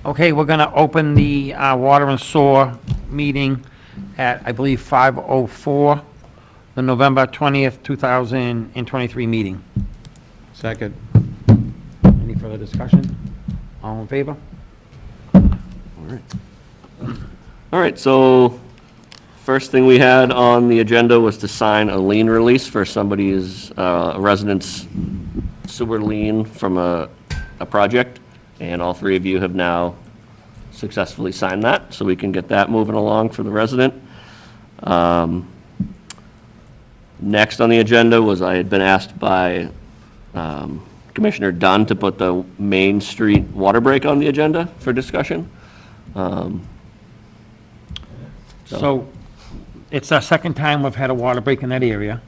Okay, we're going to open the water and sewer meeting at, I believe, 5:04, the November 20th, 2023 meeting. Second. Any further discussion? All in favor? All right, so first thing we had on the agenda was to sign a lien release for somebody's residence sewer lien from a project, and all three of you have now successfully signed that, so we can get that moving along for the resident. Next on the agenda was I had been asked by Commissioner Dunn to put the Main Street water break on the agenda for discussion. So, it's our second time we've had a water break in that area.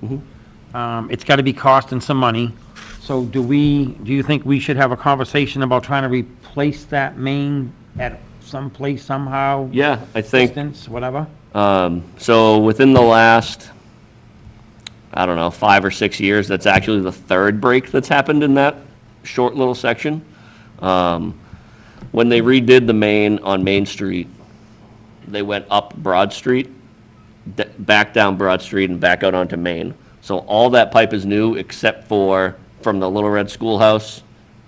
It's got to be costing some money. So do you think we should have a conversation about trying to replace that main at some place somehow? Yeah, I think, Distance, whatever? so within the last, I don't know, 5 or 6 years, that's actually the third break that's happened in that short little section. When they redid the main on Main Street, they went up Broad Street, back down Broad Street and back out onto Main. So all that pipe is new except for from the Little Red Schoolhouse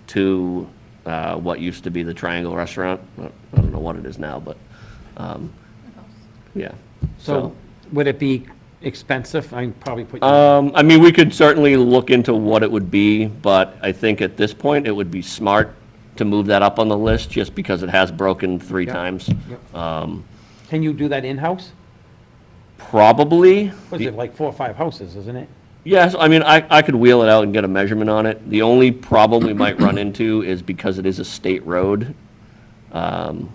to what used to be the Triangle Restaurant. I don't know what it is now, but, yeah. So would it be expensive? I probably put, I mean, we could certainly look into what it would be, but I think at this point, it would be smart to move that up on the list, just because it has broken 3 Yep. times. can you do that in-house? Probably. Was it like 4 or 5 houses, isn't it? Yes, I mean, I could wheel it out and get a measurement on it. The only problem we might run into is because it is a state road, and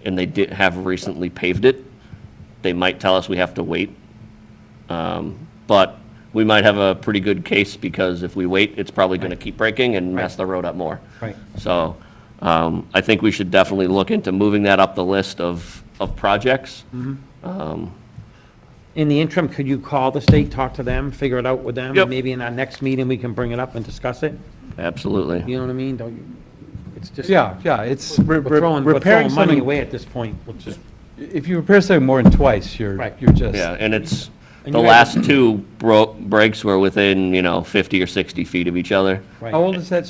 they have recently paved it, they might tell us we have to wait. But we might have a pretty good case, because if we wait, it's probably gonna keep breaking and mess the road up more. Right. So, I think we should definitely look into moving that up the list of projects. In the interim, could you call the state, talk to them, figure it out with them? Yep. Maybe in our next meeting, we can bring it up and discuss it? Absolutely. You know what I mean? Don't you? It's just. Yeah, it's We're throwing repairing money something. away at this point, which is. If you repair something more than twice, Right. you're just. Yeah, and it's, And the you last had- 2 breaks were within, 50 or 60 feet of each other. Right. How old is that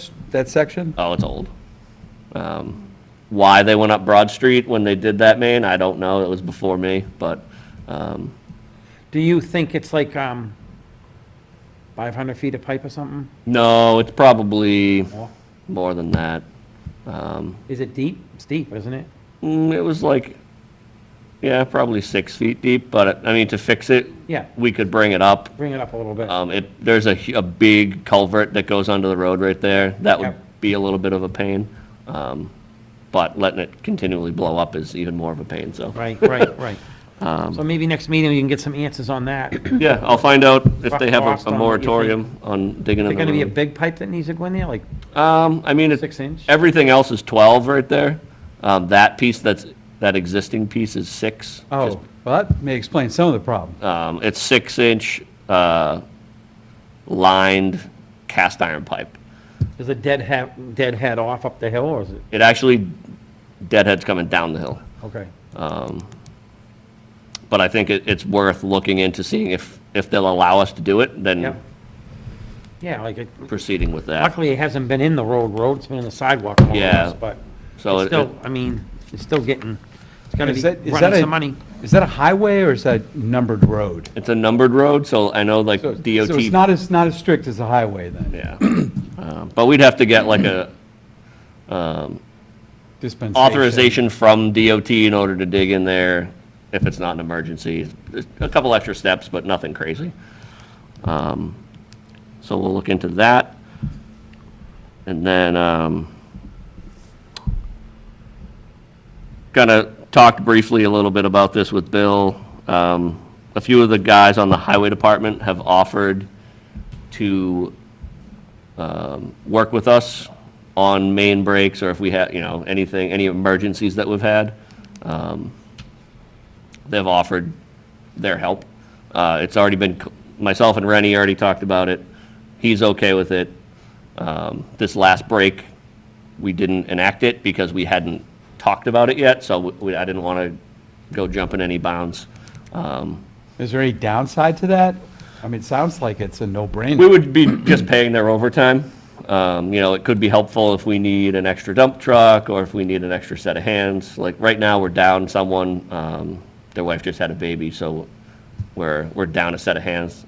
section? Oh, it's old. Why they went up Broad Street when they did that main, I don't know. It was before me, but, Do you think it's like, 500 feet of pipe or something? no, it's probably More? more than that. Is it deep? It's deep, isn't it? It was like, yeah, probably 6 feet deep, but, I mean, to fix it, Yeah, we could bring it up. bring it up a little bit. There's a big culvert that goes onto the road right there. That would Yep. be a little bit of a pain. But letting it continually blow up is even more of a pain, so. Right, right. So maybe next meeting, we can get some answers on that. Is Yeah, I'll find out if they have Cost a on what you moratorium on digging in it the gonna be a road. big pipe that needs to go in there, like I mean, 6 inch? everything else is 12 right there. That piece, that existing piece is 6. Oh, well, that may explain some of the problem. It's 6-inch, lined cast iron pipe. Is it dead head off up the hill, or is it? It actually, deadhead's coming down the hill. Okay. But I think it's worth looking into seeing if they'll allow us to do it, then Yep. Yeah, like, proceeding with that. luckily, it hasn't been in the road, it's been in the sidewalk more or Yeah. less, but So it's it- still, I mean, it's still getting, it's gonna be Is that running a- some money. Is that a highway or is that numbered road? It's a numbered road, so I know like So DOT. so it's not as strict as a highway then? Yeah. But we'd have to get like a Dispensation. authorization from DOT in order to dig in there if it's not an emergency. There's a couple extra steps, but nothing crazy. So we'll look into that. And then, kind of talked briefly a little bit about this with Bill. A few of the guys on the highway department have offered to work with us on main breaks, or if we have, anything, any emergencies that we've had. They've offered their help. It's already been, myself and Rennie already talked about it. He's okay with it. This last break, we didn't enact it because we hadn't talked about it yet, so I didn't want to go jumping any bounds. Is there any downside to that? I mean, it sounds like it's a We no-brainer. would be just paying their overtime. You know, it could be helpful if we need an extra dump truck or if we need an extra set of hands. Like, right now, we're down someone, their wife just had a baby, so we're down a set of hands.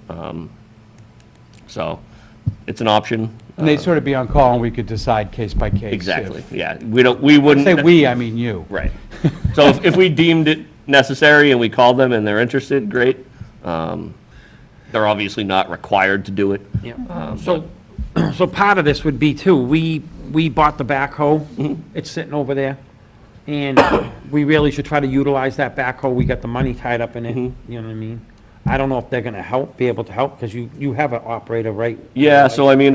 So it's an option. And they'd sort of be on call, and we could decide case by case. Exactly, if- yeah. We wouldn't. Say we, I mean you. Right. So if we deemed it necessary and we called them and they're interested, great. They're obviously not required to do it. So part of this would be too, we bought the backhoe, it's sitting over there, and we really should try to utilize that backhoe, we got the money tied up in it, you know what I mean? I don't know if they're gonna be able to help, because you have an operator, right? Yeah, so I mean,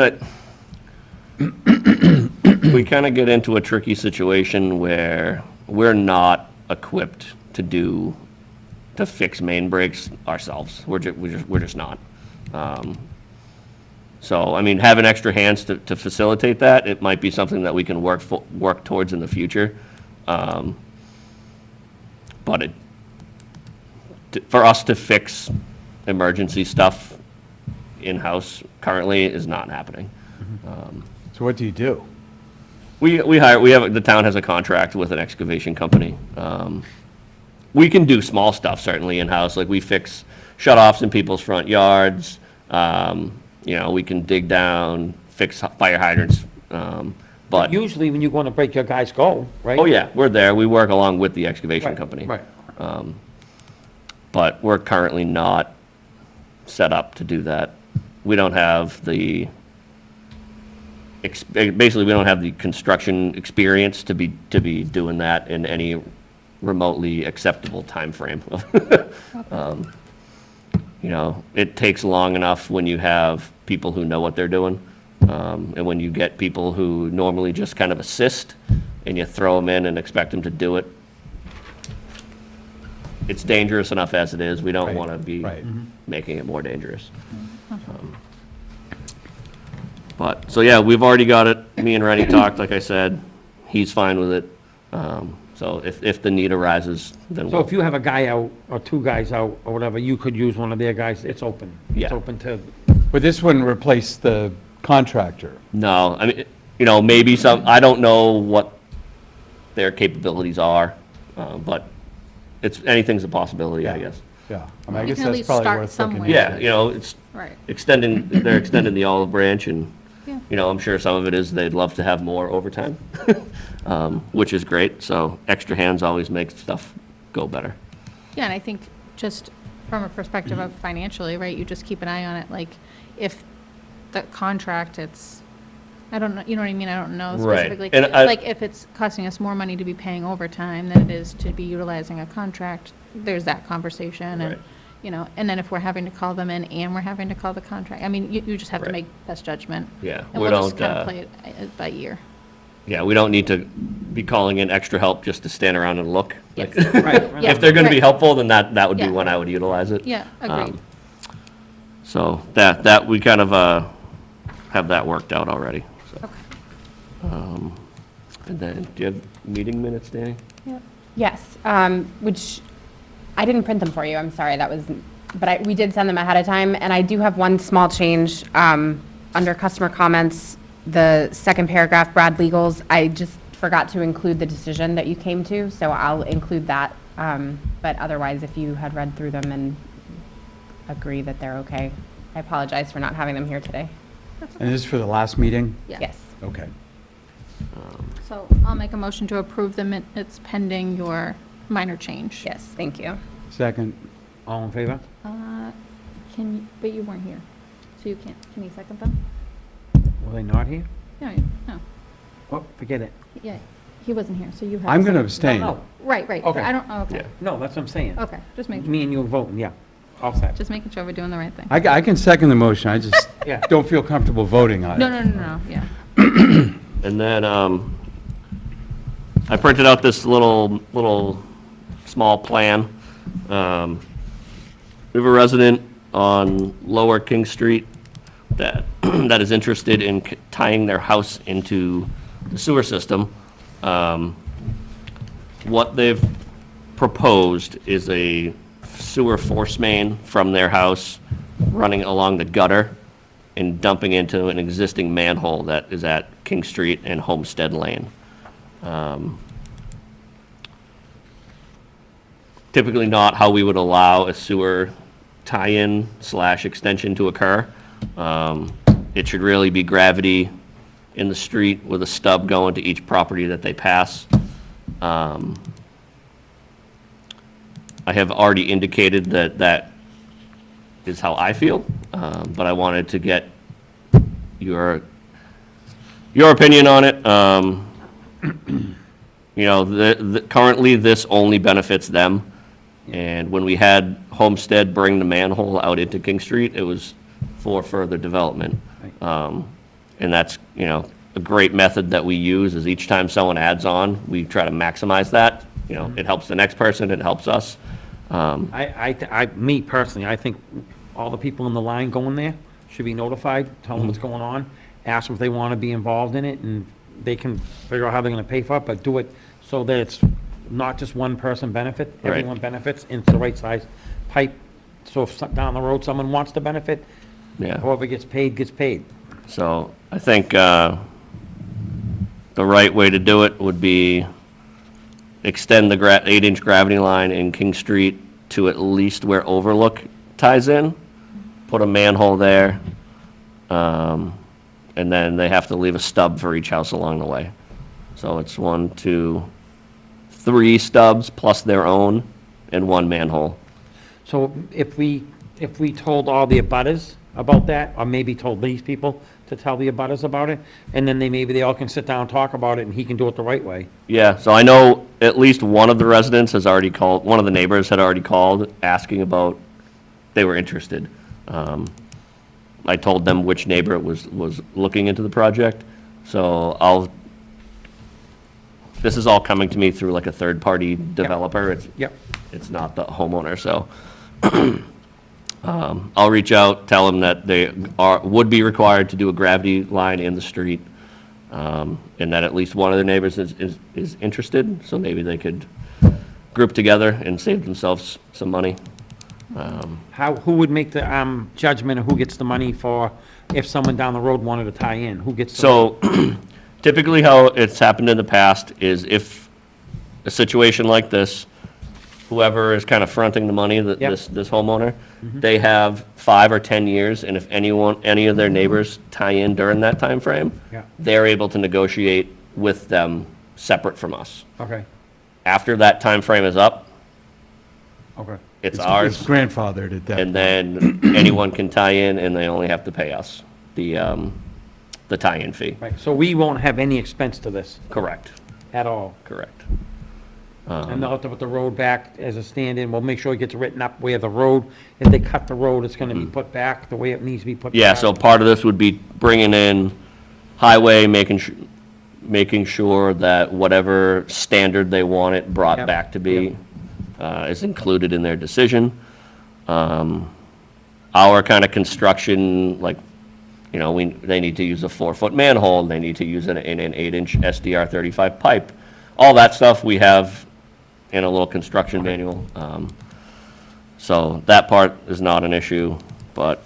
we kind of get into a tricky situation where we're not equipped to fix main breaks ourselves. We're just not. So, I mean, having extra hands to facilitate that, it might be something that we can work towards in the future. But for us to fix emergency stuff in-house currently is not happening. So what do you do? The town has a contract with an excavation company. We can do small stuff certainly in-house, like we fix shut-offs in people's front yards. You know, we can dig down, fix fire hydrants, but, Usually when you want to break, your guys go, right? oh yeah, we're there. We work along with the excavation company. Right. But we're currently not set up to do that. We don't have basically, we don't have the construction experience to be doing that in any remotely acceptable timeframe. You know, it takes long enough when you have people who know what they're doing. And when you get people who normally just kind of assist and you throw them in and expect them to do it, it's dangerous enough as it is. We don't Right, want to be right. making it more dangerous. But, so yeah, we've already got it. Me and Rennie talked, like I said. He's fine with it. So if the need arises, then So we'll. if you have a guy out, or two guys out, or whatever, you could use one of their guys, it's open. It's Yeah. open to, But this wouldn't replace the contractor. No, I mean, you know, maybe I don't know what their capabilities are, but anything's a possibility, I guess. Yeah, I mean, I You guess can at that's least probably start worth looking somewhere. into. Yeah, you know, it's Right. they're extending the olive branch, and, Yeah. you know, I'm sure some of it is they'd love to have more overtime, which is great, so extra hands always makes stuff go better. Yeah, and I think just from a perspective of financially, right, you just keep an eye on it, like, if the contract, I don't know, you know what I mean, I don't know Right. specifically. And Like, if it's costing us more money to be paying overtime than it is to be utilizing a contract, there's that conversation, and, Right. you know, and then if we're having to call them in and we're having to call the contract, I mean, you just have to Right. make best judgment. Yeah, And we we'll just don't, kind of play it by ear. Yeah, we don't need to be calling in extra help just to stand around and look. Yes. Like, right, Yeah. if they're gonna be Right. helpful, then that would be Yeah. when I would utilize it. Yeah, agreed. So that, we kind of, have that worked out already, so. Okay. And then, do you have meeting minutes, Danny? Yes, which, I didn't print them for you, I'm sorry, but we did send them ahead of time, and I do have one small change. Under customer comments, the second paragraph, Brad Legals, I just forgot to include the decision that you came to, so I'll include that. But otherwise, if you had read through them and agree that they're okay, I apologize for not having them here today. And this is for the last meeting? Yeah. Yes. Okay. So I'll make a motion to approve the minutes pending your minor change. Yes, thank you. Second, all in favor? But you weren't here, so you can't, can you second them? Were they not here? No, no, Oh, forget it. yeah, he wasn't here, so you have. I'm to going to second. abstain. No, Right, right, Okay. I don't, oh, okay, Yeah. no, that's what I'm saying. okay, just making, Me and you voting, yeah, all set. just making sure we're doing the right thing. I can second the motion, I just Yeah. don't feel comfortable voting on it. No, no, no, no, yeah. And then, I printed out this little small plan. We have a resident on Lower King Street that, that is interested in tying their house into the sewer system. what they've proposed is a sewer force main from their house running along the gutter and dumping into an existing manhole that is at King Street and Homestead Lane. Typically not how we would allow a sewer tie-in / extension to occur. It should really be gravity in the street with a stub going to each property that they pass. I have already indicated that that is how I feel, but I wanted to get your opinion on it. You know, currently, this only benefits them. And when we had Homestead bring the manhole out into King Street, it was for further development. And that's, you know, a great method that we use is each time someone adds on, we try to maximize that. You know, it helps the next person, it helps us. Me personally, I think all the people in the line going there should be notified, tell them what's going on, ask them if they want to be involved in it, and they can figure out how they're going to pay for it, but do it so that it's not just one person benefit, Right. everyone benefits, and it's the right size pipe. So if down the road someone wants to benefit, Yeah. whoever gets paid, gets paid. So I think the right way to do it would be extend the 8-inch gravity line in King Street to at least where Overlook ties in, put a manhole there, and then they have to leave a stub for each house along the way. So it's 1, 2, 3 stubs plus their own and 1 manhole. So if we told all the abutters about that, or maybe told these people to tell the abutters about it, and then maybe they all can sit down and talk about it, and he can do it the right way. Yeah, so I know at least one of the residents has already called, one of the neighbors had already called asking about, they were interested. I told them which neighbor was looking into the project, so this is all coming to me through like a third-party developer. Yep. It's not the homeowner, so I'll reach out, tell them that they would be required to do a gravity line in the street, and that at least one of their neighbors is interested, so maybe they could group together and save themselves some money. Who would make the judgment of who gets the money for, if someone down the road wanted to tie in, who gets the? So typically how it's happened in the past is if a situation like this, whoever is kind of fronting the money, Yep. this homeowner, they have 5 or 10 years, and if any of their neighbors tie in during that time frame, Yeah. they're able to negotiate with them separate from us. Okay, After that time frame is up, okay. it's It's ours, grandfathered at that. and then anyone can tie in, and they only have to pay us the tie-in fee. Right, so we won't have any expense to this Correct, at all. correct. And they'll have to put the road back as a stand-in, we'll make sure it gets written up where the road, if they cut the road, it's gonna be put back the way it needs to be put back. Yeah, so part of this would be bringing in highway, making sure that whatever standard they want it brought Yep, back to be is included in their decision. Our kind of construction, like, you know, they need to use a 4-foot manhole, they need to use an 8-inch SDR 35 pipe. All that stuff we have in a little construction manual. So that part is not an issue, but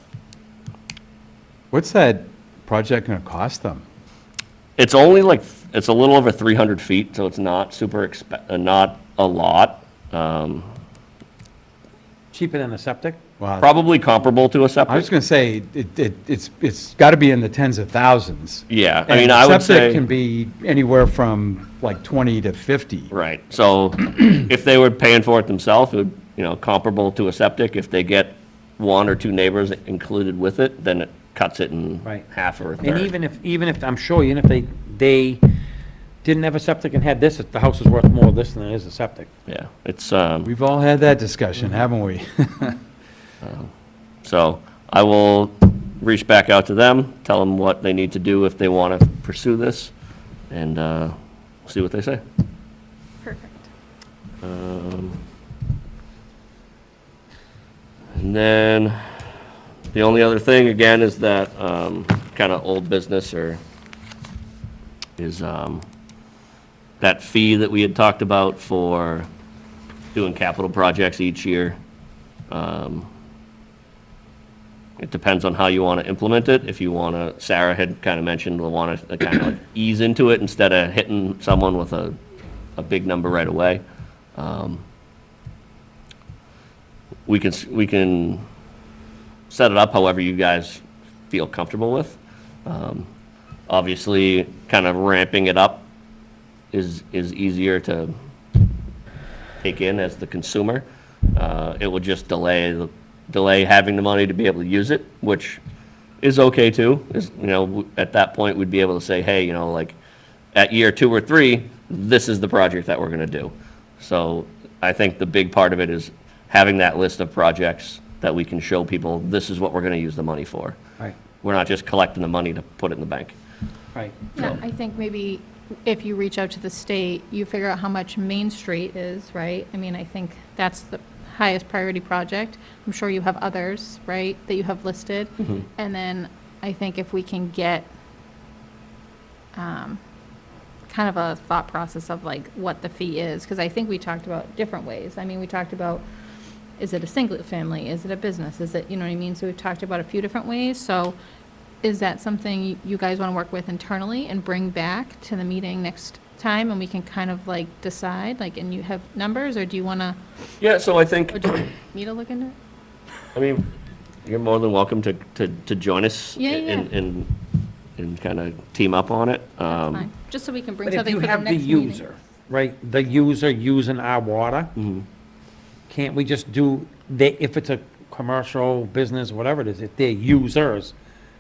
What's that project gonna cost them? it's only like, it's a little over 300 feet, so it's not not a lot. Cheaper than a septic? Wow. Probably comparable to a I was septic. gonna say, it's gotta be in the tens of thousands. Yeah, I And mean, I would Septic can say, be anywhere from like 20 to 50. right, so if they were paying for it themselves, it would, you know, comparable to a septic. If they get 1 or 2 neighbors included with it, then it cuts it in Right. half or a And third. even if, I'm sure, even if they didn't have a septic and had this, the house is worth more of this than it is a septic. Yeah, it's, We've all had that discussion, haven't we? so I will reach back out to them, tell them what they need to do if they want to pursue this, and see what they say. Perfect. And then, the only other thing, again, is that kind of old business is that fee that we had talked about for doing capital projects each year. It depends on how you want to implement it. If you want to, Sarah had kind of mentioned, we want to kind of ease into it instead of hitting someone with a big number right away. We can set it up however you guys feel comfortable with. Obviously, kind of ramping it up is easier to take in as the consumer. It will just delay having the money to be able to use it, which is okay too. At that point, we'd be able to say, hey, like at year 2 or 3, this is the project that we're going to do. So I think the big part of it is having that list of projects that we can show people, this is what we're going to use the money for. Right, We're not just collecting the money to put it in the bank. right. Yeah, I think maybe if you reach out to the state, you figure out how much Main Street is, right? I mean, I think that's the highest priority project. I'm sure you have others, right, that you have listed. And then I think if we can get kind of a thought process of like what the fee is, because I think we talked about different ways. I mean, we talked about, is it a single family? Is it a business? Is it, you know what I mean? So we've talked about a few different ways. So is that something you guys want to work with internally and bring back to the meeting next time, and we can kind of like decide, like, and you have numbers, or do you want to, Yeah, so I think, or do you want me to look into it? I mean, you're more than welcome to join us Yeah, yeah. and kind of team up on it. Fine, just so we can bring But if something you for the have the next meeting. user, right, the user using our water, can't we just do, if it's a commercial business, whatever it is, if they're users,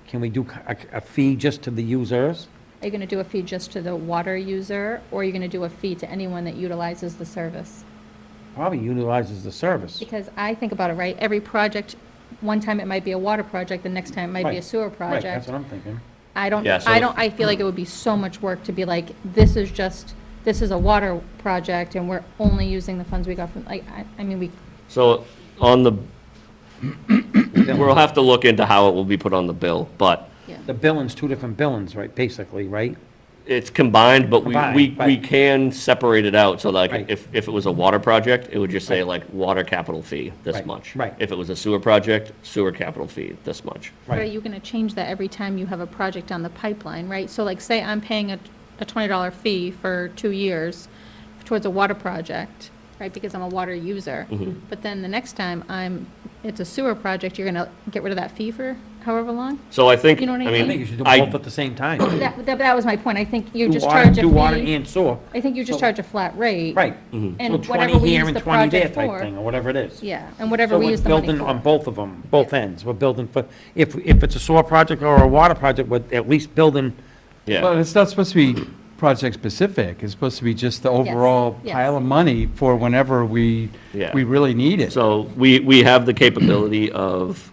can we do a fee just to the users? Are you going to do a fee just to the water user, or are you going to do a fee to anyone that utilizes the service? Probably utilizes the service. Because I think about it, right, every project, one time it might be a water project, the next time it might be a Right. sewer Right, project. that's what I'm thinking. Yeah, so- I feel like it would be so much work to be like, this is a water project, and we're only using the funds we got from, like, I mean, So on the, we'll have to look into how it will be put on the bill, but yeah. The billing's two different billings, right, basically, right? it's combined, but we Combined, right. can separate it out. So like, Right. if it was a water project, it would just say Right. like, water capital fee, this Right, much. right. If it was a sewer project, sewer capital fee, this much. But are Right. you going to change that every time you have a project on the pipeline, right? So like, say I'm paying a $20 fee for 2 years towards a water project, right, because I'm a water user. But then the next time it's a sewer project, you're going to get rid of that fee for however long? So I think, You know what I I mean? I think you should do I- both at the same time. That was my point. I think you Do just water- charge a Do water fee. and sewer. I think you just So- charge a flat rate. Right. And So whatever 20 we here use and the 20 there project type thing, for. or whatever it is. Yeah, and whatever So we we're use the money building on for. both of them, both ends. We're building for, if it's a sewer project or a water project, we're at least building, Yeah. But it's not supposed to be project-specific. It's supposed to be just the overall yes. pile of money for whenever we Yeah. really need it. So we have the capability of,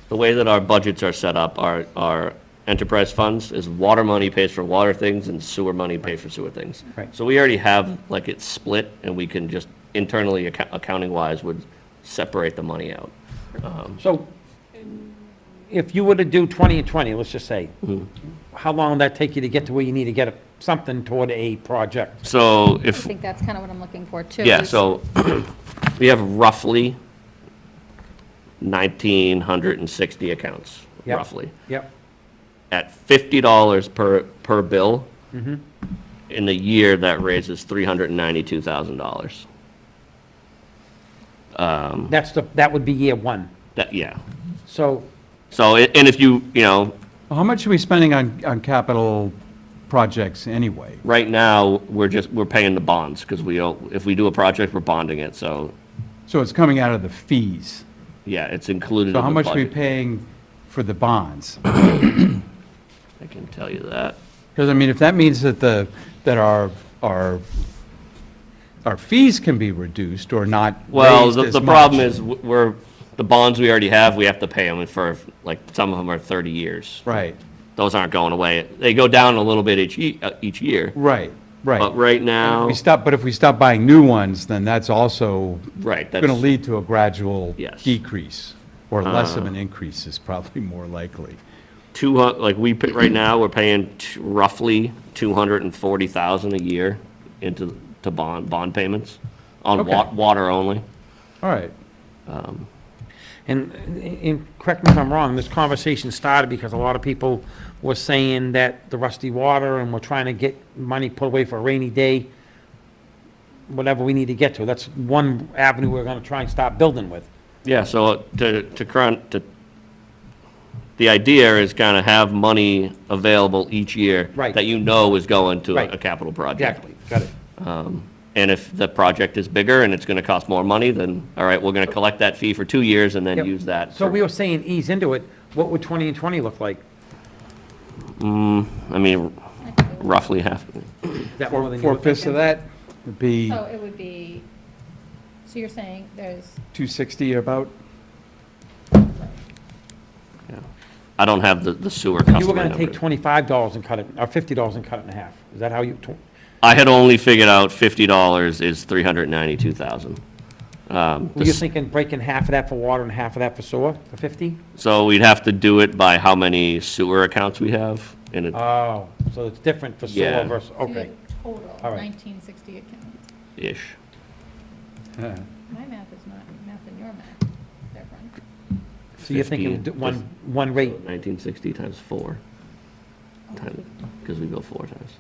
the way that our budgets are set up, our enterprise funds is water money pays for water things and sewer money pays for sewer things. Right. So we already have, like, it split, and we can just internally, accounting-wise, would separate the money out. so if you were to do 20 and 20, let's just say, how long would that take you to get to where you need to get something toward a project? So I if, think that's kind of what I'm looking for too. yeah, is- so we have roughly 1,960 accounts, Yep. roughly. Yep, At $50 per bill, Mm-hmm. in a year, that raises $392,000. that would be year one. Yeah. So, So, and if you know, Well, how much are we spending on capital projects anyway? right now, we're paying the bonds, because if we do a project, we're bonding it, so, So it's coming out of the fees. yeah, it's included in So the how much are we budget. paying for the bonds? I can tell you that. Because, I mean, if that means that our fees can be reduced or not Well, raised as the problem much. is, the bonds we already have, we have to pay them for, like, some of them are 30 years. Right, Those aren't going away. They go down a little bit each year. right, right. But right now, But if we stop buying new ones, then that's also right, going to that's, lead to a gradual Yes. decrease, or less of an increase is probably more likely. like right now, we're paying roughly 240,000 a year to bond payments on Okay. water only. All right. And correct me if I'm wrong, this conversation started because a lot of people were saying that the rusty water and we're trying to get money put away for a rainy day, whatever we need to get to. That's one avenue we're gonna try and start building with. Yeah, so the idea is kind of have money available each year. Right. That you know is going to Right. a capital project. Exactly, got it. And if the project is bigger and it's gonna cost more money, then, all right, we're gonna collect that fee for 2 years and then Yep. use that. So for- we were saying ease into it, what would 20 and 20 look like? I mean, roughly half. Is that more than you were Four-fifths of thinking? that would be So it would be, so you're saying there's, 260 about? I don't have the sewer You were customer gonna take number. $25 and cut it, or $50 and cut it in half. Is that how you, I had only figured out $50 is 392,000. were you thinking breaking half of that for water and half of that for sewer, for 50? So we'd have to do it by how many sewer accounts we have, and it, Oh, so it's different for sewer Yeah. versus, so you okay. have total, All right. 1960 accounts. ish. My math is not math and your math, different. So you're thinking 50, one rate, 1960 times 4, because we go 4 times.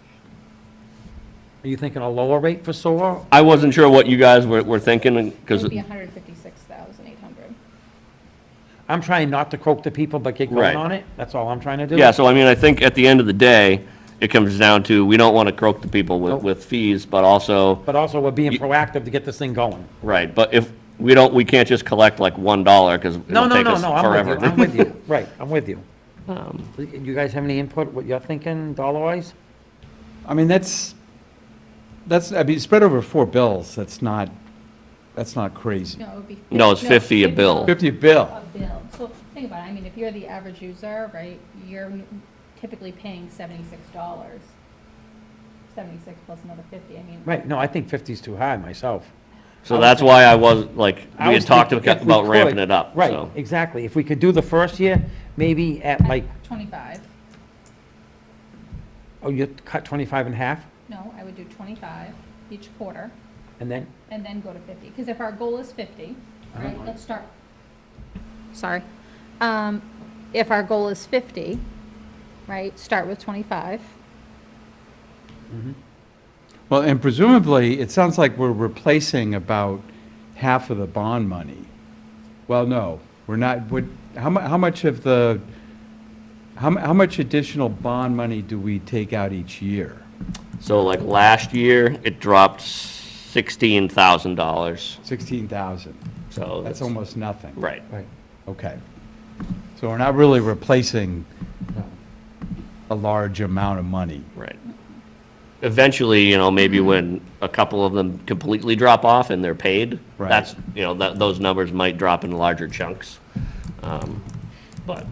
are you thinking a lower rate for sewer? I wasn't sure what you guys were thinking, It because, would be 156,800. I'm trying not to croak the people, but get Right. going on it, that's all I'm trying to do. yeah, so I mean, I think at the end of the day, it comes down to, we don't want to croak the people Nope. with fees, but also, But also, we're being You- proactive to get this thing going. right, but if, we can't just collect like $1, because No, it'll no, take no, us no, I'm forever. with you, I'm with you, right, I'm with you. Um, You guys have any input, what you're thinking, dollar-wise? I mean, I mean, spread over 4 bills, that's not crazy. No, it would be. No, it's 50 a bill. 50 bill. A bill. So think about it, I mean, if you're the average user, right, you're typically paying $76. 76 plus another 50, I mean. Right, no, I think 50's too high myself. So that's why I was, like, I we was had talked thinking if we about ramping could- it up, Right, so. exactly. If we could do the first year, maybe at like, 25. oh, you cut 25 in half, No, I would do 25 each quarter and then, and then go to 50. Because if our goal is 50, right, let's start. Sorry. If our goal is 50, right, start with 25. Well, and presumably, it sounds like we're replacing about half of the bond money. Well, no, we're not, how much of the, how much additional bond money do we take out each year? So like last year, it dropped $16,000, 16,000. so. That's almost nothing. Right. right. Okay. So we're not really replacing a large amount of money. Right. Eventually, maybe when a couple of them completely drop off and they're paid, Right. that's, those numbers might drop in larger chunks. But,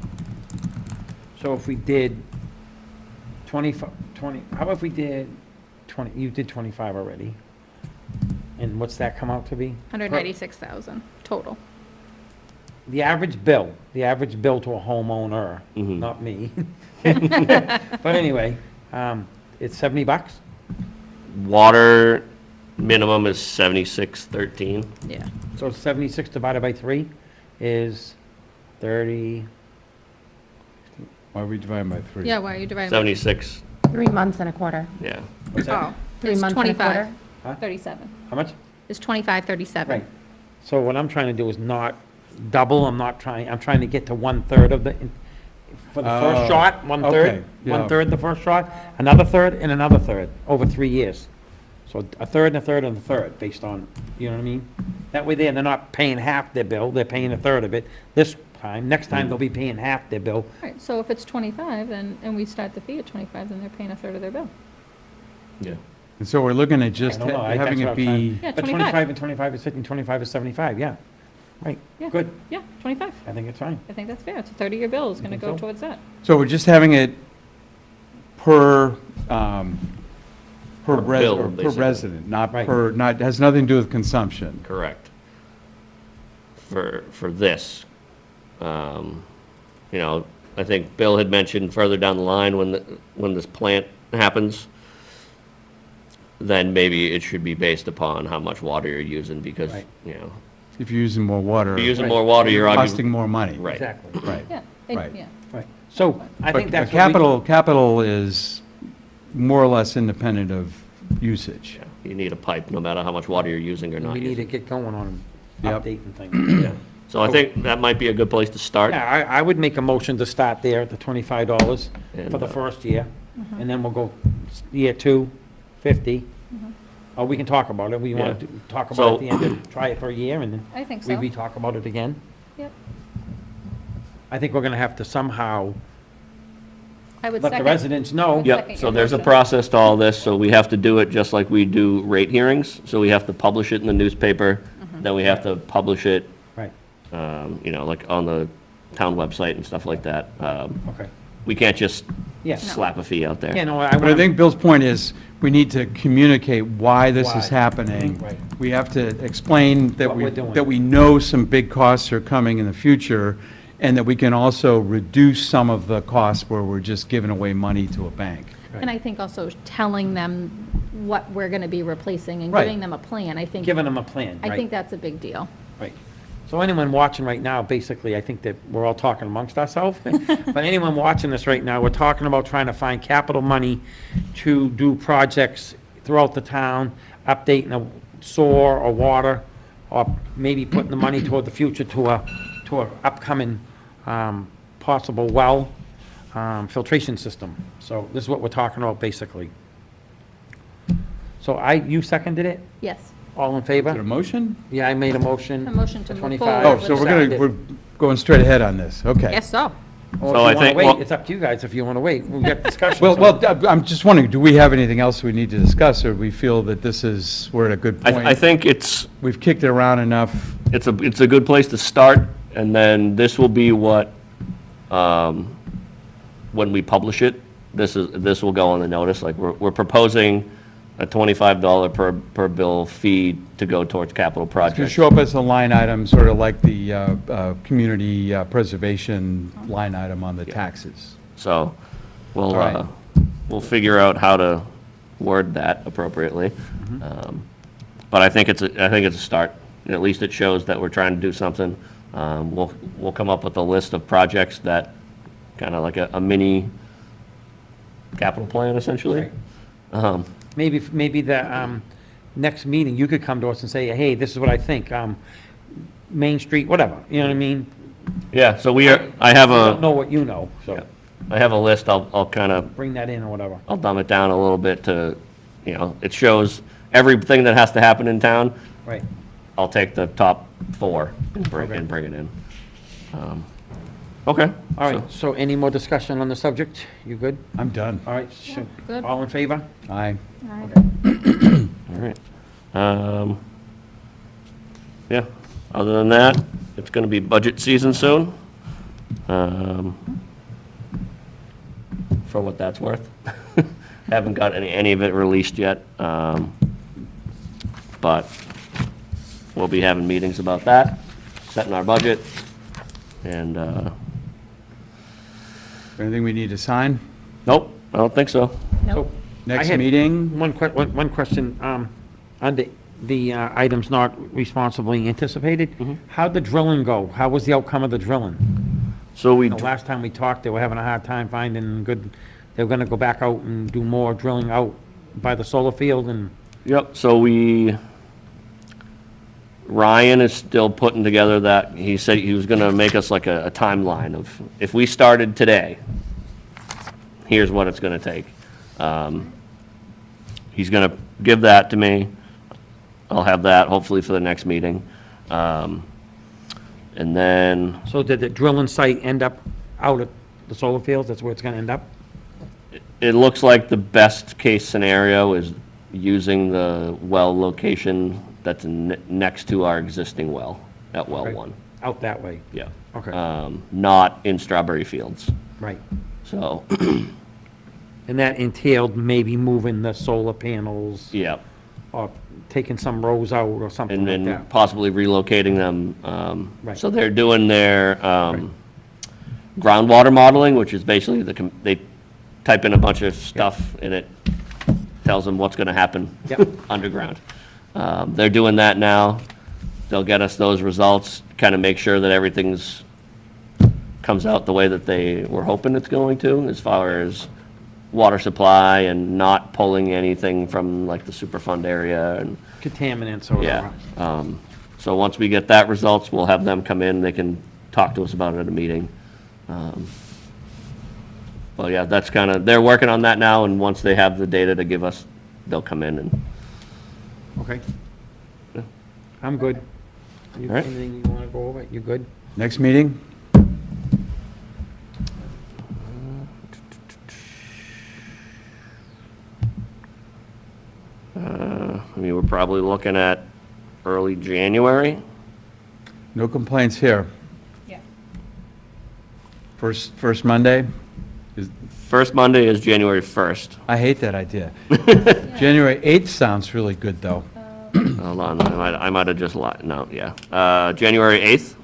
So if we did 20, how about if we did 20, you did 25 already? And what's that come out to be? 196,000 total. The average bill to a homeowner, Mhm. not me. But anyway, it's $70? water minimum is 7613. Yeah. So 76 divided by 3 is 30, Why are we dividing by 3? Yeah, why are you dividing? 76, 3 months and a quarter. yeah. what's that? Oh, 3 it's months and a 25, quarter. Huh? 37. How much? It's 2537. Right. So what I'm trying to do is not double, I'm trying to get to 1/3 of the, for the Oh, first shot, 1/3, okay, yeah. 1/3 the first shot, another third, and another third, over 3 years. So a third and a third and a third, based on, you know what I mean? That way they're not paying half their bill, they're paying a third of it this time. Next time, they'll be paying half their bill. Right, so if it's 25, then, and we start the fee at 25, then they're paying a third of their bill. Yeah. And so we're looking at just I don't know, having that's it what I'm be, Yeah, But 25 and 25 is 50, and 25 is 75, yeah. Right, Yeah. good, Yeah, 25. I think it's fine. I think that's fair. It's a 30-year bill is going to think go so? towards that. so we're just having it per, Per bill, per basically. resident, not Right. has nothing to do with consumption. Correct. For this, I think Bill had mentioned further down the line when this plant happens, then maybe it should be based upon how much water you're using, because, Right. you know, If you're using more water. if you're using more water, you're Costing obviously. more money. Right. Exactly. Right. Yeah, Right. yeah. Right. So I think But that's. capital is more or less independent of usage. You need a pipe, no matter how much water you're using or not We need to using. get going on Yep. updating things. So I think that might be a good place to start. Yeah, I would make a motion to start there at the $25 for And, the first year, and then we'll go year two, 50. Or we can talk about it, we want Yeah. to talk about So- it at the end, try it for a year, and then I think we so. re-talk about it again. Yep. I think we're gonna have to somehow I would let the second. residents know. Yep. Yep, Second so your there's a motion. process to all this, so we have to do it just like we do rate hearings. So we have to publish it in the newspaper, then we have to publish it, Right, you know, like on the town website and stuff like that. okay. We can't just Yeah. slap a fee out there. Yeah, no, I But I want, think Bill's point is, we need to communicate why this is Why. happening. Right. We have to explain that What we're doing. that we know some big costs are coming in the future, and that we can also reduce some of the costs where we're just giving away money to a bank. And I think also telling them what we're going to be replacing and Right. giving them a plan, I think, giving them a plan, I right? think that's a big deal. Right. So anyone watching right now, basically, I think that we're all talking amongst ourselves. But anyone watching this right now, we're talking about trying to find capital money to do projects throughout the town, updating a sewer or water, or maybe putting the money toward the future to a upcoming, possible well, filtration system. So this is what we're talking about, basically. So you seconded it? Yes. All in Is it a favor? motion? Yeah, I made a motion. A motion to for move 25. forward Oh, so with we're going straight ahead on this, okay. Yes, so. Or So if I you want to think- wait, well- it's up to you guys if you want to wait. We've got discussion. Well, I'm just wondering, do we have anything else we need to discuss, or do we feel that we're at a good point? I think it's We've kicked it around enough. it's a good place to start, and then this will be what, when we publish it, this will go on the notice, like, we're proposing a $25 per bill fee to go towards capital It's going to projects. show up as a line item, sort of like the community preservation line item on the taxes. So, All right. we'll figure out how to word that appropriately. But I think it's a start. At least it shows that we're trying to do something. We'll come up with a list of projects that, kind of like a mini capital plan, essentially. Maybe the next meeting, you could come to us and say, hey, this is what I think, Main Street, whatever, you know what I mean? Yeah, so I have I don't a, know what you know, so I have a list. I'll kind of, bring that in or whatever. I'll dumb it down a little bit to, it shows everything that has to happen in town. Right. I'll take the top 4 and bring it in. Okay. All right, so any more discussion on the subject? You good? I'm done. All right, good. all in favor? Aye. All right. Yeah, other than that, it's gonna be budget season soon. For what that's worth. Haven't got any of it released yet, but we'll be having meetings about that, setting our budget, and, Anything we need to sign? nope, I don't think so. Nope. Next had meeting? One question, on the items not responsibly anticipated, how'd the drilling go? How was the outcome of the drilling? So we, The last time we talked, they were having a hard time finding good, they were gonna go back out and do more drilling out by the solar field and, yep, so Ryan is still putting together that, he said he was gonna make us like a timeline of, if we started today, here's what it's gonna take. He's gonna give that to me. I'll have that hopefully for the next meeting. And then, so did the drilling site end up out at the solar fields? That's where it's gonna end up? it looks like the best case scenario is using the well location that's next to our existing well, at well Right. 1. Out that way, Yeah. okay, Not in Strawberry Fields. right. So, And that entailed maybe moving the solar panels yeah, or taking some rows out or something and like then that. possibly relocating them. Right. So they're doing their groundwater modeling, which is basically they type in a bunch of stuff and it tells them what's gonna happen Yep. underground. They're doing that now. They'll get us those results, kind of make sure that everything's, comes out the way that they were hoping it's going to, as far as water supply and not pulling anything from like the Superfund area and, Contaminants or yeah. whatever. So once we get that results, we'll have them come in, they can talk to us about it at a meeting. Well, yeah, that's kind of, they're working on that now, and once they have the data to give us, they'll come in and, Okay. I'm good. You, All right. anything you wanna go over? You good? Next meeting? I mean, we're probably looking at early January. No complaints here. Yeah. First Monday? First Monday is January 1st. I hate that idea. January 8th sounds really good, though. Hold on, I might have just lied, no, yeah. January 8th?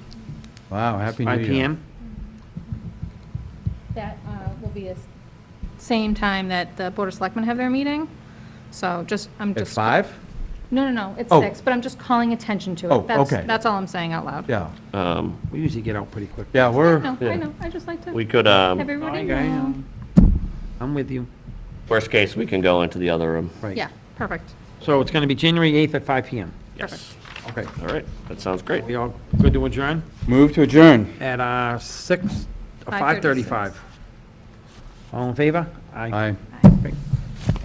Wow, Happy New Year. 5 PM? That will be the same time that the Board of Selectmen have their meeting. So I'm At just. 5? No, it's Oh. 6, but I'm just calling attention to it. Oh, okay. That's all I'm saying out loud. Yeah. We usually get out pretty quick. Yeah, we're, No, Yeah. I know, I just like to We could, have I everybody got you. know. I'm with you. worst case, we can go into the other room. Right. Yeah, perfect. So it's gonna be January 8th at 5 PM. Yes. Okay. All right, that sounds great. We all good to adjourn? move to adjourn. At 5:35. 5:36. All in favor? Aye. Okay.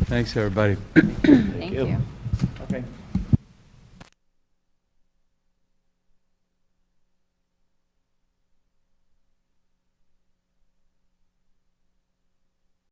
Thanks, everybody. Thank you. you. Okay.